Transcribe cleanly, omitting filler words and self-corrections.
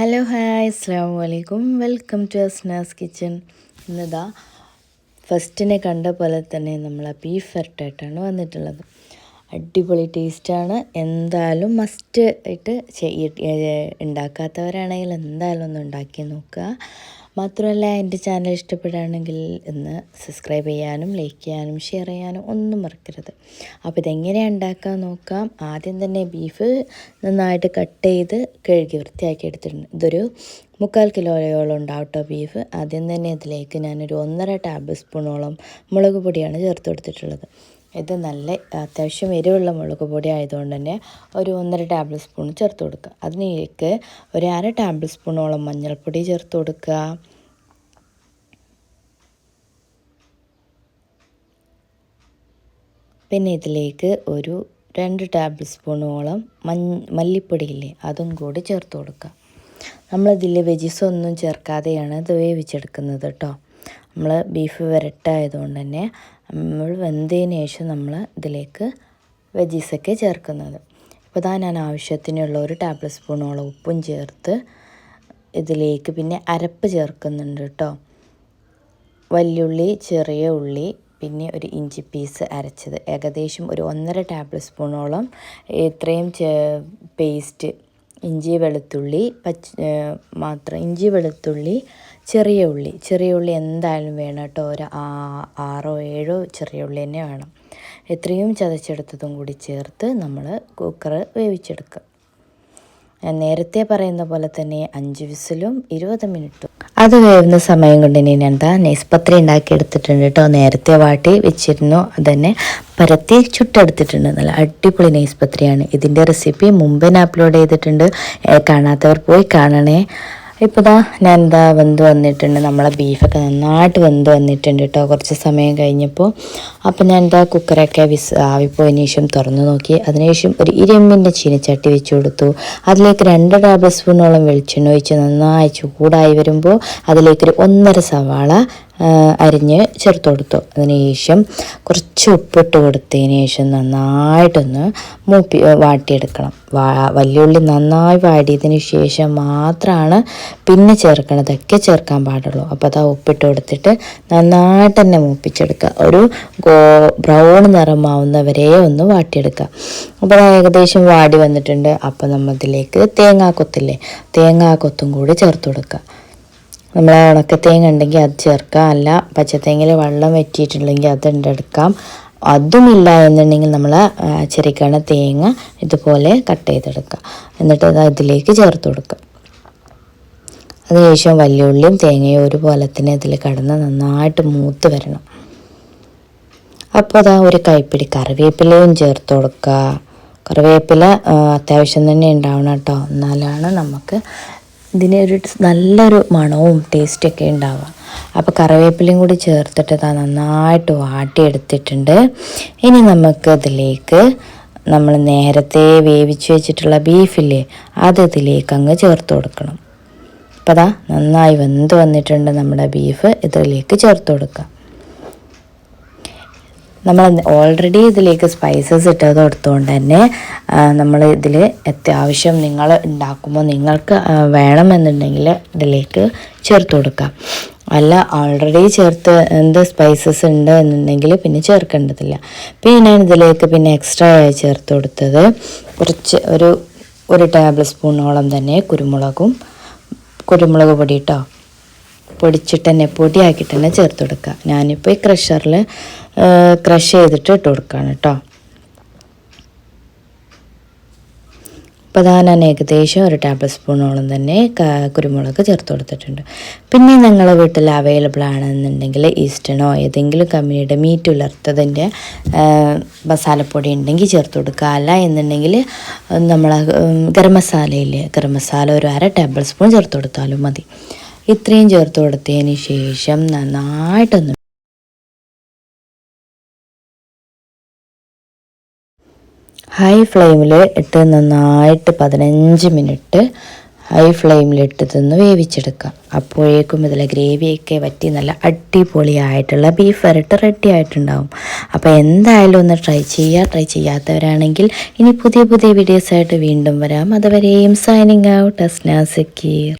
Hello hi അസ്സലാമു അലൈക്കും. Welcome to Asna's kitchen. ഇന്നിതാ ഫസ്റ്റിനെ കണ്ട പോലെ തന്നെ നമ്മൾ ബീഫ് വരട്ടായിട്ടാണ് വന്നിട്ടുള്ളത്. അടിപൊളി ടേസ്റ്റാണ്. എന്തായാലും മസ്റ്റ് ആയിട്ട് ഉണ്ടാക്കാത്തവരാണെങ്കിൽ എന്തായാലും ഒന്ന് ഉണ്ടാക്കി നോക്കുക. മാത്രമല്ല എൻ്റെ ചാനൽ ഇഷ്ടപ്പെടുകയാണെങ്കിൽ ഒന്ന് സബ്സ്ക്രൈബ് ചെയ്യാനും ലൈക്ക് ചെയ്യാനും ഷെയർ ചെയ്യാനും ഒന്നും മറക്കരുത്. അപ്പോൾ ഇതെങ്ങനെയാണ് ഉണ്ടാക്കാൻ നോക്കാം. ആദ്യം തന്നെ ബീഫ് നന്നായിട്ട് കട്ട് ചെയ്ത് കഴുകി വൃത്തിയാക്കി എടുത്തിട്ടുണ്ട്. ഇതൊരു 3/4 കിലോയോളം ഉണ്ടാവും കേട്ടോ ബീഫ്. ആദ്യം തന്നെ ഇതിലേക്ക് ഞാനൊരു 1.5 ടേബിൾ സ്പൂണോളം മുളക് പൊടിയാണ് ചേർത്ത് കൊടുത്തിട്ടുള്ളത്. ഇത് നല്ല അത്യാവശ്യം എരിവുള്ള മുളക് പൊടി ആയതുകൊണ്ട് തന്നെ ഒരു 1.5 ടേബിൾ സ്പൂൺ ചേർത്ത് കൊടുക്കുക. അതിലേക്ക് ഒരു 1/2 ടേബിൾ സ്പൂണോളം മഞ്ഞൾപ്പൊടി ചേർത്ത് കൊടുക്കുക. പിന്നെ ഇതിലേക്ക് ഒരു 2 ടേബിൾ സ്പൂണോളം മല്ലിപ്പൊടിയില്ലേ അതും കൂടി ചേർത്ത് കൊടുക്കുക. നമ്മളിതിൽ വെജിസൊന്നും ചേർക്കാതെയാണ് ഇത് വേവിച്ചെടുക്കുന്നത് കേട്ടോ. നമ്മൾ ബീഫ് വരട്ടായതുകൊണ്ട് തന്നെ നമ്മൾ വെന്തതിന് ശേഷം നമ്മൾ ഇതിലേക്ക് വെജീസൊക്കെ ചേർക്കുന്നത്. ഇപ്പോൾ ഇതാ ഞാൻ ആവശ്യത്തിനുള്ള ഒരു ടേബിൾ സ്പൂണോളം ഉപ്പും ചേർത്ത് ഇതിലേക്ക് പിന്നെ അരപ്പ് ചേർക്കുന്നുണ്ട് കേട്ടോ. വലിയുള്ളി, ചെറിയ ഉള്ളി, പിന്നെ ഒരു ഇഞ്ചി പീസ് അരച്ചത്, ഏകദേശം ഒരു 1.5 ടേബിൾ സ്പൂണോളം ഇത്രയും പേസ്റ്റ്, ഇഞ്ചി വെളുത്തുള്ളി ഇഞ്ചി വെളുത്തുള്ളി, ചെറിയ ഉള്ളി എന്തായാലും വേണം കേട്ടോ. ഒരു 6 or 7 ചെറിയ ഉള്ളി തന്നെ വേണം. എത്രയും ചതച്ചെടുത്തതും കൂടി ചേർത്ത് നമ്മൾ കുക്കർ വേവിച്ചെടുക്കുക. ഞാൻ നേരത്തെ പറയുന്ന പോലെ തന്നെ 5 വിസിലും 20 മിനിറ്റും. അത് വേവുന്ന സമയം കൊണ്ട് ഇനി എന്താ നെയ്സ്പത്രി ഉണ്ടാക്കിയെടുത്തിട്ടുണ്ട് കേട്ടോ. നേരത്തെ വാട്ടി വെച്ചിരുന്നു, അതന്നെ പരത്തി ചുട്ടെടുത്തിട്ടുണ്ട്. നല്ല അടിപൊളി നെയ്സ്പത്രിയാണ്. ഇതിൻ്റെ റെസിപ്പി മുമ്പേ ഞാൻ അപ്ലോഡ് ചെയ്തിട്ടുണ്ട്, കാണാത്തവർ പോയി കാണണേ. ഇപ്പോൾ ഞാൻ വെന്ത് വന്നിട്ടുണ്ട്. നമ്മളെ ബീഫൊക്കെ നന്നായിട്ട് വെന്ത് വന്നിട്ടുണ്ട് കേട്ടോ കുറച്ച് സമയം കഴിഞ്ഞപ്പോൾ. അപ്പോൾ ഞാൻ കുക്കറൊക്കെ ആവിപ്പോയതിന് ശേഷം തുറന്ന് നോക്കി. അതിനുശേഷം ഒരു ഇരുമ്പിൻ്റെ ചീനച്ചട്ടി വെച്ച് കൊടുത്തു. അതിലേക്ക് 2 ടേബിൾ സ്പൂണോളം വെളിച്ചെണ്ണ ഒഴിച്ച് നന്നായി ചൂടായി വരുമ്പോൾ അതിലേക്കൊരു 1.5 സവാള അരിഞ്ഞ് ചേർത്ത് കൊടുത്തു. അതിനുശേഷം കുറച്ച് ഉപ്പിട്ട് കൊടുത്തതിന് ശേഷം നന്നായിട്ടൊന്ന് വാട്ടിയെടുക്കണം. വലിയുള്ളി നന്നായി വാടിയതിന് ശേഷം മാത്രമാണ് പിന്നെ ചേർക്കണതൊക്കെ ചേർക്കാൻ പാടുള്ളൂ. അപ്പോൾ അതാ ഉപ്പിട്ട് കൊടുത്തിട്ട് നന്നായിട്ട് തന്നെ മൂപ്പിച്ചെടുക്കുക. ഒരു ബ്രൗൺ നിറമാവുന്നവരെ ഒന്ന് വാട്ടിയെടുക്കുക. അപ്പോൾ ഏകദേശം വാടി വന്നിട്ടുണ്ട്. അപ്പോൾ നമ്മളിതിലേക്ക് തേങ്ങാക്കൊത്തും കൂടി ചേർത്ത് കൊടുക്കുക. നമ്മൾ ഉണക്കത്തേങ്ങ ഉണ്ടെങ്കിൽ അത് ചേർക്കുക, അല്ല പച്ചത്തേങ്ങയിൽ വെള്ളം വറ്റിയിട്ടുണ്ടെങ്കിൽ അത് എടുക്കാം. അതുമില്ല എന്നുണ്ടെങ്കിൽ നമ്മൾ ചെറിക്കണ തേങ്ങ ഇതുപോലെ കട്ട് ചെയ്തെടുക്കുക. എന്നിട്ട് ഇതിലേക്ക് ചേർത്ത് കൊടുക്കുക. അതിനുശേഷം വലിയുള്ളിയും തേങ്ങയും ഒരുപോലെ തന്നെ ഇതിൽ കടന്ന് നന്നായിട്ട് മൂത്ത് വരണം. അപ്പോൾ ഒരു കൈപ്പിടി കറിവേപ്പിലയും ചേർത്ത് കൊടുക്കുക. കറിവേപ്പില അത്യാവശ്യം തന്നെ ഉണ്ടാവണം കേട്ടോ, എന്നാലാണ് നമുക്ക് ഇതിനൊരു നല്ലൊരു മണവും ടേസ്റ്റൊക്കെ ഉണ്ടാവുക. അപ്പോൾ കറിവേപ്പിലയും കൂടി ചേർത്തിട്ട് നന്നായിട്ട് വാട്ടിയെടുത്തിട്ടുണ്ട്. ഇനി നമുക്ക് ഇതിലേക്ക് നമ്മൾ നേരത്തെ വേവിച്ച് വെച്ചിട്ടുള്ള ബീഫില്ലേ അത് ഇതിലേക്ക് അങ്ങ് ചേർത്ത് കൊടുക്കണം. അപ്പോൾ നന്നായി വെന്ത് വന്നിട്ടുണ്ട് നമ്മുടെ ബീഫ്. ഇതിലേക്ക് ചേർത്ത് കൊടുക്കുക. നമ്മൾ ഓൾറെഡി ഇതിലേക്ക് സ്പൈസസ് ഇട്ടത് കൊടുത്തുകൊണ്ട് തന്നെ നമ്മൾ ഇതിൽ അത്യാവശ്യം നിങ്ങൾ ഉണ്ടാക്കുമ്പോൾ നിങ്ങൾക്ക് വേണമെന്നുണ്ടെങ്കിൽ ഇതിലേക്ക് ചേർത്ത് കൊടുക്കാം. അല്ല ഓൾറെഡി എന്ത് സ്പൈസസ് ഉണ്ട് എന്നുണ്ടെങ്കിൽ പിന്നെ ചേർക്കേണ്ടതില്ല. പിന്നെ ഞാൻ ഇതിലേക്ക് പിന്നെ എക്സ്ട്രാ ആയി ചേർത്ത് കൊടുത്തത് കുറച്ച് ഒരു ടേബിൾ സ്പൂണോളം തന്നെ കുരുമുളക് പൊടി കേട്ടോ. പൊടിയാക്കിയിട്ട് തന്നെ ചേർത്ത് കൊടുക്കുക. ഞാനിപ്പോൾ ഈ ക്രഷറിൽ ക്രഷ് ചെയ്തിട്ട് ഇട്ട് കൊടുക്കുകയാണ് കേട്ടോ. അപ്പോൾ ഞാൻ ഏകദേശം ഒരു ടേബിൾ സ്പൂണോളം തന്നെ കുരുമുളക് ചേർത്ത് കൊടുത്തിട്ടുണ്ട്. പിന്നെ നിങ്ങളുടെ വീട്ടിൽ അവൈലബിൾ ആണെന്നുണ്ടെങ്കിൽ ഈസ്റ്റേണോ ഏതെങ്കിലും കമ്പനിയുടെ മീറ്റ് ഉലർത്തതിൻ്റെ മസാലപ്പൊടി ഉണ്ടെങ്കിൽ ചേർത്ത് കൊടുക്കുക. അല്ല എന്നുണ്ടെങ്കിൽ നമ്മൾ ഗരം മസാല ഒരു 1/2 ടേബിൾ സ്പൂൺ ചേർത്ത് കൊടുത്താലും മതി. ഇത്രയും ചേർത്ത് കൊടുത്തതിന് ശേഷം നന്നായിട്ടൊന്ന് ഹൈ ഫ്ലെയിമിൽ ഇട്ട് നന്നായിട്ട് 15 മിനിറ്റ് ഹൈ ഫ്ലെയിമിലിട്ട് ഇതൊന്ന് വേവിച്ചെടുക്കാം. അപ്പോഴേക്കും ഇതിലെ ഗ്രേവിയൊക്കെ വറ്റി നല്ല അടിപൊളിയായിട്ടുള്ള ബീഫ് വരട്ട് റെഡി ആയിട്ടുണ്ടാവും. അപ്പോൾ എന്തായാലും ഒന്ന് ട്രൈ ചെയ്യാത്തവരാണെങ്കിൽ ഇനി പുതിയ വീഡിയോസായിട്ട് വീണ്ടും വരാം. അതുവരെയും സൈനിങ് ഔട്ട് അസ്നാ സക്കീർ.